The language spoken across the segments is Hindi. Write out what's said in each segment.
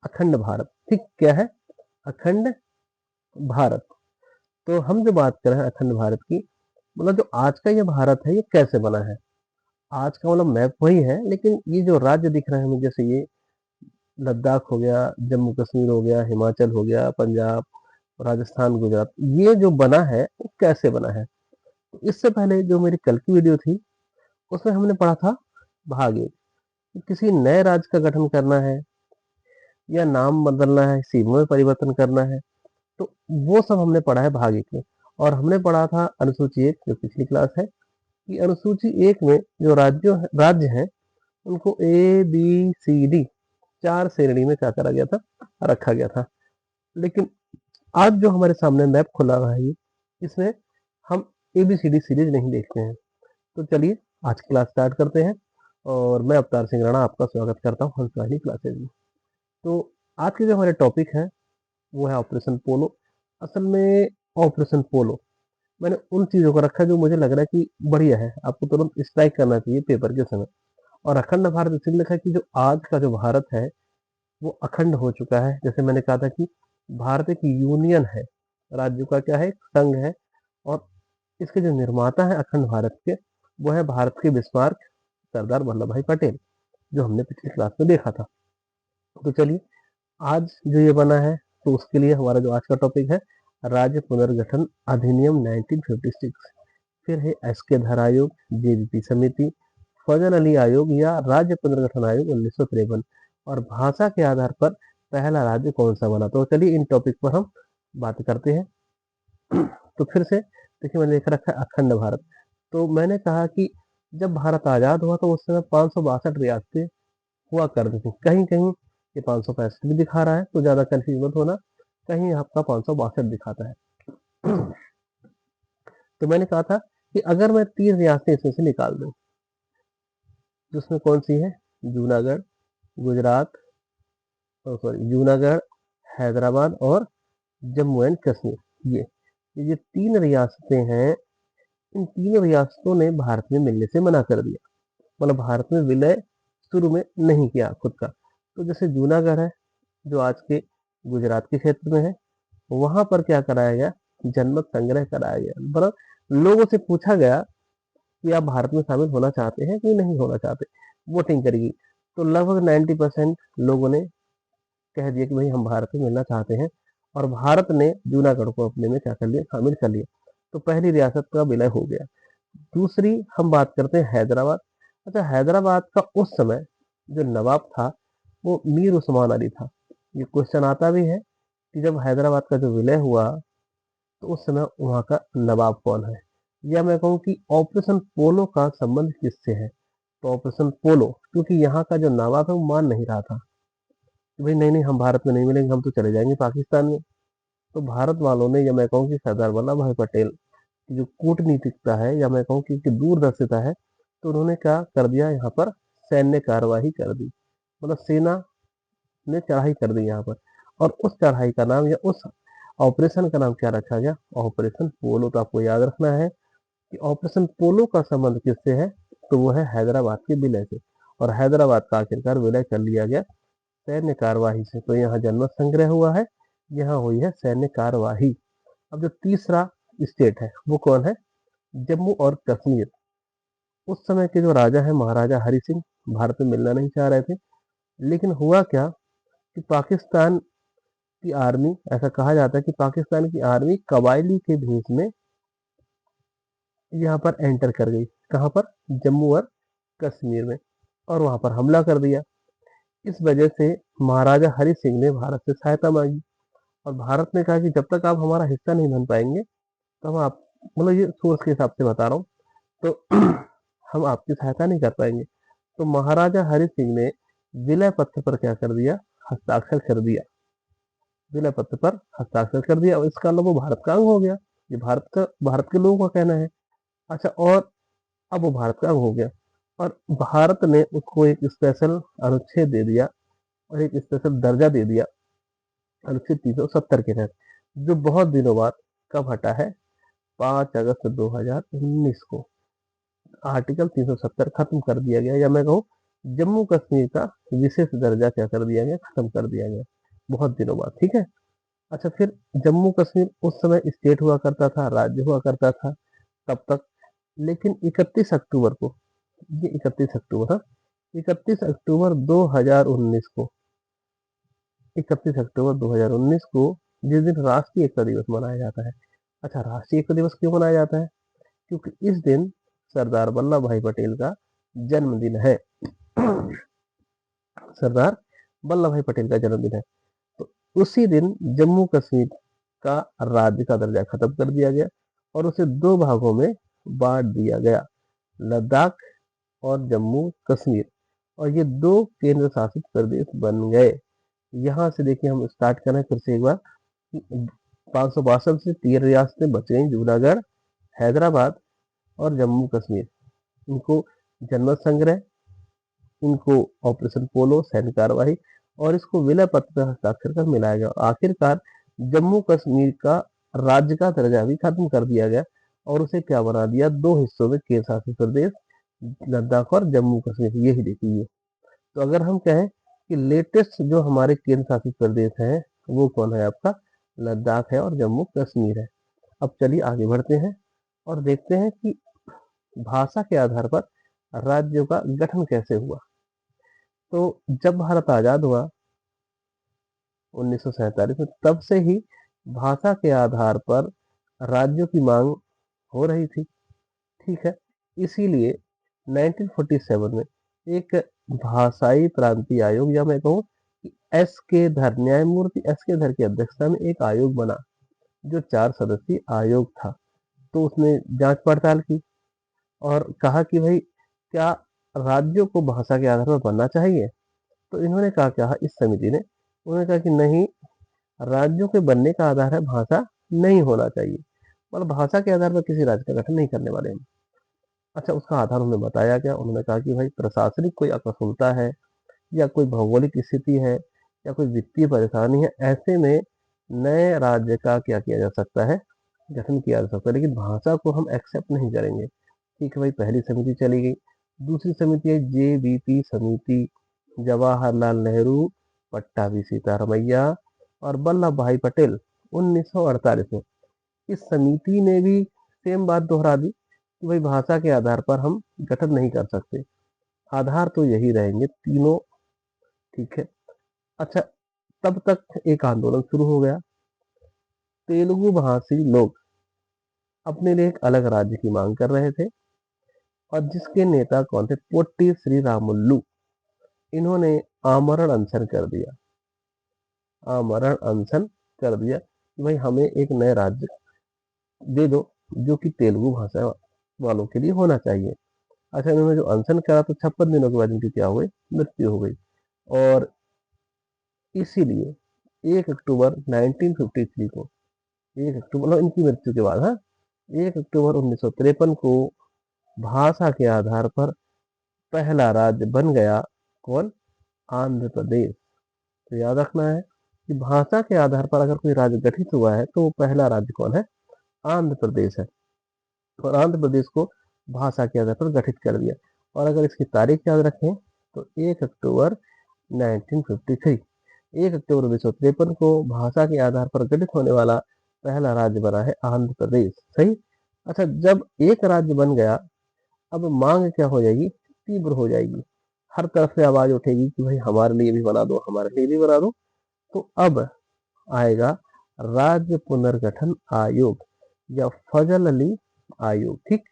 अखंड भारत। ठीक, क्या है? अखंड भारत। तो हम जो बात कर रहे हैं अखंड भारत की, मतलब जो आज का ये भारत है ये कैसे बना है? आज का मतलब मैप वही है, लेकिन ये जो राज्य दिख रहे हैं हमें, जैसे ये लद्दाख हो गया, जम्मू कश्मीर हो गया, हिमाचल हो गया, पंजाब, राजस्थान, गुजरात, ये जो बना है वो कैसे बना है? तो इससे पहले जो मेरी कल की वीडियो थी उसमें हमने पढ़ा था भाग एक, कि किसी नए राज्य का गठन करना है या नाम बदलना है, सीमा में परिवर्तन करना है, तो वो सब हमने पढ़ा है भाग एक में। और हमने पढ़ा था अनुसूची एक, जो पिछली क्लास है, कि अनुसूची एक में जो राज्य हैं उनको ए बी सी डी 4 श्रेणी में क्या करा गया था, रखा गया था। लेकिन आज जो हमारे सामने मैप खुला हुआ है ये, इसमें हम एबीसीडी सीरीज नहीं देखते हैं। तो चलिए आज की क्लास स्टार्ट करते हैं, और मैं अवतार सिंह राणा आपका स्वागत करता हूँ हंसवाहिनी क्लासेज में। तो आज के जो हमारे टॉपिक है वो है ऑपरेशन पोलो। असल में ऑपरेशन पोलो मैंने उन चीज़ों को रखा जो मुझे लग रहा है कि बढ़िया है, आपको तुरंत स्ट्राइक करना चाहिए पेपर के समय। और अखंड भारत इसलिए लिखा है कि जो आज का जो भारत है वो अखंड हो चुका है। जैसे मैंने कहा था कि भारत एक यूनियन है, राज्यों का क्या है, एक संघ है। और इसके जो निर्माता है अखंड भारत के, वो है भारत के बिस्मार्क, सरदार वल्लभ भाई पटेल, जो हमने पिछली क्लास में देखा था। तो चलिए आज जो ये बना है, तो उसके लिए हमारा जो आज का टॉपिक है राज्य पुनर्गठन अधिनियम 1956। फिर है एस के धर आयोग, जेबीपी समिति, फजल अली आयोग या राज्य पुनर्गठन आयोग 1953, और भाषा के आधार पर पहला राज्य कौन सा बना। तो चलिए इन टॉपिक पर हम बात करते हैं। तो फिर से देखिए, मैंने लिख रखा है अखंड भारत। तो मैंने कहा कि जब भारत आजाद हुआ तो उस समय 562 रियासतें हुआ करती थी। कहीं कहीं ये 565 भी दिखा रहा है, तो ज्यादा कंफ्यूज मत होना, कहीं आपका 562 दिखाता है। तो मैंने कहा था कि अगर मैं 3 रियासतें इसमें से निकाल दूं, जिसमें कौन सी है, जूनागढ़, गुजरात, जूनागढ़, हैदराबाद और जम्मू एंड कश्मीर, ये 3 रियासतें हैं। इन तीनों रियासतों ने भारत में मिलने से मना कर दिया, मतलब भारत में विलय शुरू में नहीं किया खुद का। तो जैसे जूनागढ़ है, जो आज के गुजरात के क्षेत्र में है, वहां पर क्या कराया गया, जनमत संग्रह कराया गया। मतलब लोगों से पूछा गया कि आप भारत में शामिल होना चाहते हैं कि नहीं होना चाहते, वोटिंग करेगी। तो लगभग 90% लोगों ने कह दिया कि भाई हम भारत में मिलना चाहते हैं, और भारत ने जूनागढ़ को अपने में क्या कर लिया, शामिल कर लिया। तो पहली रियासत का विलय हो गया। दूसरी हम बात करते हैं हैदराबाद। अच्छा, हैदराबाद का उस समय जो नवाब था वो मीर उस्मान अली था। ये क्वेश्चन आता भी है कि जब हैदराबाद का जो विलय हुआ तो उस समय वहाँ का नवाब कौन है। या मैं कहूँ कि ऑपरेशन पोलो का संबंध किससे है। तो ऑपरेशन पोलो, क्योंकि यहाँ का जो नवाब है वो मान नहीं रहा था कि भाई नहीं नहीं, हम भारत में नहीं मिलेंगे, हम तो चले जाएंगे पाकिस्तान में। तो भारत वालों ने, या मैं कहूँ कि सरदार वल्लभ भाई पटेल की जो कूटनीतिकता है, या मैं कहूँ कि दूरदर्शिता है, तो उन्होंने क्या कर दिया, यहाँ पर सैन्य कार्यवाही कर दी। मतलब सेना ने चढ़ाई कर दी यहाँ पर। और उस चढ़ाई का नाम, या उस ऑपरेशन का नाम क्या रखा गया, ऑपरेशन पोलो। तो आपको याद रखना है कि ऑपरेशन पोलो का संबंध किससे है, तो वो है हैदराबाद के विलय से। और हैदराबाद का आखिरकार विलय कर लिया गया सैन्य कार्यवाही से। तो यहाँ जनमत संग्रह हुआ है, यहाँ हुई है सैन्य कार्यवाही। अब जो तीसरा स्टेट है वो कौन है, जम्मू और कश्मीर। उस समय के जो राजा है महाराजा हरि सिंह, भारत में मिलना नहीं चाह रहे थे। लेकिन हुआ क्या कि पाकिस्तान की आर्मी, ऐसा कहा जाता है कि पाकिस्तान की आर्मी कबायली के भेष में यहाँ पर एंटर कर गई। कहाँ पर, जम्मू और कश्मीर में, और वहां पर हमला कर दिया। इस वजह से महाराजा हरि सिंह ने भारत से सहायता मांगी, और भारत ने कहा कि जब तक आप हमारा हिस्सा नहीं बन पाएंगे, तो हम आप, मतलब ये सोर्स के हिसाब से बता रहा हूँ, तो हम आपकी सहायता नहीं कर पाएंगे। तो महाराजा हरि सिंह ने विलय पत्र पर क्या कर दिया, हस्ताक्षर कर दिया। विलय पत्र पर हस्ताक्षर कर दिया, और इसका मतलब वो भारत का अंग हो गया। ये भारत के लोगों का कहना है। अच्छा, और अब वो भारत का अंग हो गया, और भारत ने उसको एक स्पेशल अनुच्छेद दे दिया, और एक स्पेशल दर्जा दे दिया अनुच्छेद 370 के तहत, जो बहुत दिनों बाद कब हटा है, 5 अगस्त 2019 को आर्टिकल 370 खत्म कर दिया गया। या मैं कहूँ जम्मू कश्मीर का विशेष दर्जा क्या कर दिया गया, खत्म कर दिया गया। बहुत दिनों बाद, ठीक है। अच्छा, फिर जम्मू कश्मीर उस समय स्टेट हुआ करता था, राज्य हुआ करता था तब तक। लेकिन 31 अक्टूबर को, ये 31 अक्टूबर, हाँ, 31 अक्टूबर 2019 को, 31 अक्टूबर 2019 को, जिस दिन राष्ट्रीय एकता दिवस मनाया जाता है। अच्छा, राष्ट्रीय एकता दिवस क्यों मनाया जाता है? क्योंकि इस दिन सरदार वल्लभ भाई पटेल का जन्मदिन है। सरदार वल्लभ भाई पटेल का जन्मदिन है। तो उसी दिन जम्मू कश्मीर का राज्य का दर्जा खत्म कर दिया गया और उसे दो भागों में बांट दिया गया, लद्दाख और जम्मू कश्मीर। और ये दो केंद्र शासित प्रदेश बन गए। यहाँ से देखिए, हम स्टार्ट करें फिर से एक बार। 562 से 3 रियासतें बच गई, जूनागढ़, हैदराबाद और जम्मू कश्मीर। इनको जनमत संग्रह, इनको ऑपरेशन पोलो सैन्य कार्रवाई और इसको विलय पत्र पर हस्ताक्षर कर मिलाया गया। आखिरकार जम्मू कश्मीर का राज्य का दर्जा भी खत्म कर दिया गया और उसे क्या बना दिया, दो हिस्सों में केंद्र शासित प्रदेश, लद्दाख और जम्मू कश्मीर। यही देखिए। तो अगर हम कहें कि लेटेस्ट जो हमारे केंद्र शासित प्रदेश हैं, वो कौन है आपका, लद्दाख है और जम्मू कश्मीर है। अब चलिए आगे बढ़ते हैं और देखते हैं कि भाषा के आधार पर राज्यों का गठन कैसे हुआ। तो जब भारत आजाद हुआ 1947 में, तब से ही भाषा के आधार पर राज्यों की मांग हो रही थी, ठीक है। इसीलिए 1947 में एक भाषाई क्रांति आयोग, या मैं कहूँ कि एस के धर, न्यायमूर्ति एस के धर की अध्यक्षता में एक आयोग बना, जो 4 सदस्यीय आयोग था। तो उसने जांच पड़ताल की और कहा कि भाई, क्या राज्यों को भाषा के आधार पर बनना चाहिए? तो इन्होंने कहा इस समिति ने, उन्होंने कहा कि नहीं, राज्यों के बनने का आधार है भाषा, नहीं होना चाहिए। मतलब भाषा के आधार पर किसी राज्य का गठन नहीं करने वाले हम। अच्छा, उसका आधार उन्होंने बताया क्या? उन्होंने कहा कि भाई, प्रशासनिक कोई असफलता है या कोई भौगोलिक स्थिति है या कोई वित्तीय परेशानी है, ऐसे में नए राज्य का क्या किया जा सकता है, गठन किया जा सकता है। लेकिन भाषा को हम एक्सेप्ट नहीं करेंगे। ठीक है भाई, पहली समिति चली गई। दूसरी समिति है JBP समिति, जवाहरलाल नेहरू, पट्टाभी सीतारमैया और वल्लभ भाई पटेल, 1948 में। इस समिति ने भी सेम बात दोहरा दी कि भाई, भाषा के आधार पर हम गठन नहीं कर सकते, आधार तो यही रहेंगे तीनों, ठीक है। अच्छा, तब तक एक आंदोलन शुरू हो गया। तेलुगु भाषी लोग अपने लिए एक अलग राज्य की मांग कर रहे थे और जिसके नेता कौन थे, पोट्टी श्री रामुलु। इन्होंने आमरण अनशन कर दिया, आमरण अनशन कर दिया कि भाई, हमें एक नया राज्य दे दो जो कि तेलुगु भाषा वालों के लिए होना चाहिए। अच्छा, इन्होंने जो अनशन करा तो 56 दिनों के बाद इनकी क्या हुई, मृत्यु हो गई। और इसीलिए 1 अक्टूबर 1953 को, 1 अक्टूबर मतलब इनकी मृत्यु के बाद, हाँ, 1 अक्टूबर 1953 को भाषा के आधार पर पहला राज्य बन गया, कौन, आंध्र प्रदेश। तो याद रखना है कि भाषा के आधार पर अगर कोई राज्य गठित हुआ है तो वो पहला राज्य कौन है, आंध्र प्रदेश है। और आंध्र प्रदेश को भाषा के आधार पर गठित कर दिया। और अगर इसकी तारीख याद रखें तो 1 अक्टूबर 1953, 1 अक्टूबर 1953 को भाषा के आधार पर गठित होने वाला पहला राज्य बना है आंध्र प्रदेश, सही। अच्छा, जब एक राज्य बन गया, अब मांग क्या हो जाएगी, तीव्र हो जाएगी। हर तरफ से आवाज उठेगी कि भाई, हमारे लिए भी बना दो, हमारे लिए भी बना दो। तो अब आएगा राज्य पुनर्गठन आयोग या फजल अली आयोग, ठीक।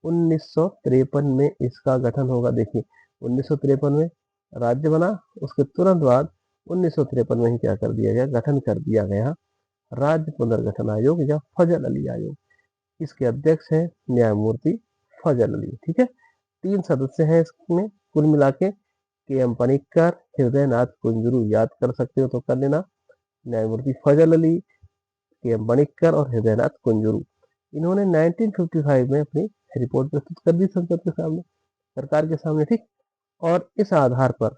1953 में इसका गठन होगा। देखिए, 1953 में राज्य बना, उसके तुरंत बाद 1953 में ही क्या कर दिया गया, गठन कर दिया गया राज्य पुनर्गठन आयोग या फजल अली आयोग। इसके अध्यक्ष है न्यायमूर्ति फजल अली, ठीक है। 3 सदस्य हैं इसमें कुल मिला के एम पनिक्कर, हृदय नाथ कुंजरू, याद कर सकते हो तो कर लेना। न्यायमूर्ति फजल अली, के एम पनिक्कर और हृदय नाथ कुंजरू। इन्होंने 1955 में अपनी रिपोर्ट प्रस्तुत कर दी संसद के सामने, सरकार के सामने, ठीक। और इस आधार पर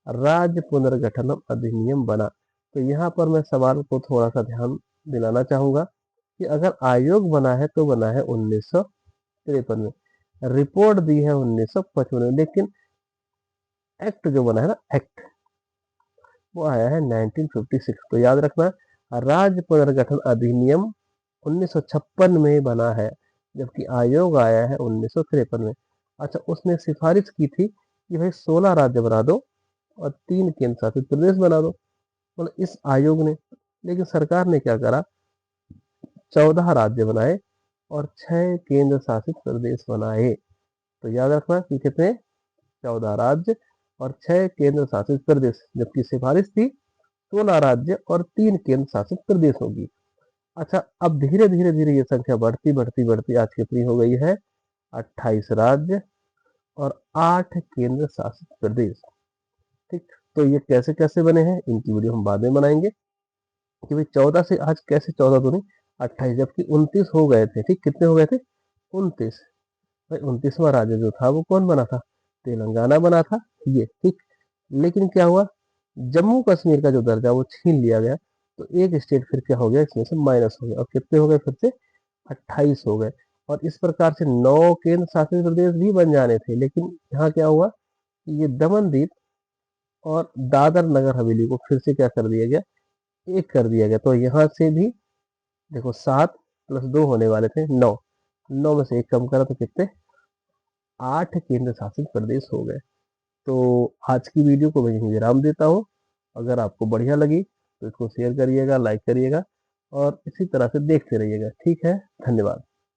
राज्य पुनर्गठन अधिनियम बना। तो यहाँ पर मैं सवाल को थोड़ा सा ध्यान दिलाना चाहूंगा कि अगर आयोग बना है तो बना है 1953 में, रिपोर्ट दी है 1955 में, लेकिन एक्ट जो बना है ना, एक्ट, वो आया है 1956। तो याद रखना, राज्य पुनर्गठन अधिनियम 1956 में बना है, जबकि आयोग आया है 1953 में। अच्छा, उसने सिफारिश की थी कि भाई 16 राज्य बना दो और 3 केंद्र शासित प्रदेश बना दो, मतलब इस आयोग ने। लेकिन सरकार ने क्या करा, 14 राज्य बनाए और 6 केंद्र शासित प्रदेश बनाए। तो याद रखना कि कितने, 14 राज्य और 6 केंद्र शासित प्रदेश, जबकि सिफारिश थी 16 राज्य और 3 केंद्र शासित प्रदेशों की। अच्छा, अब धीरे धीरे धीरे ये संख्या बढ़ती बढ़ती बढ़ती आज कितनी हो गई है, 28 राज्य और 8 केंद्र शासित प्रदेश। ठीक, तो ये कैसे कैसे बने हैं इनकी वीडियो हम बाद में बनाएंगे कि भाई 14 से आज कैसे 14 दूनी 28, जबकि 29 हो गए थे। ठीक, कितने हो गए थे, 29। भाई 29वां राज्य जो था वो कौन बना था, तेलंगाना बना था ये। ठीक, लेकिन क्या हुआ, जम्मू कश्मीर का जो दर्जा वो छीन लिया गया, तो एक स्टेट फिर क्या हो गया, इसमें से माइनस हो गया और कितने हो गए, फिर से 28 हो गए। और इस प्रकार से 9 केंद्र शासित प्रदेश भी बन जाने थे, लेकिन यहाँ क्या हुआ, ये दमन दीव और दादर नगर हवेली को फिर से क्या कर दिया गया, एक कर दिया गया। तो यहाँ से भी देखो 7 प्लस 2 होने वाले थे 9, 9 में से एक कम करा तो कितने, 8 केंद्र शासित प्रदेश हो गए। तो आज की वीडियो को मैं यहीं विराम देता हूँ। अगर आपको बढ़िया लगी तो इसको शेयर करिएगा, लाइक करिएगा और इसी तरह से देखते रहिएगा। ठीक है, धन्यवाद।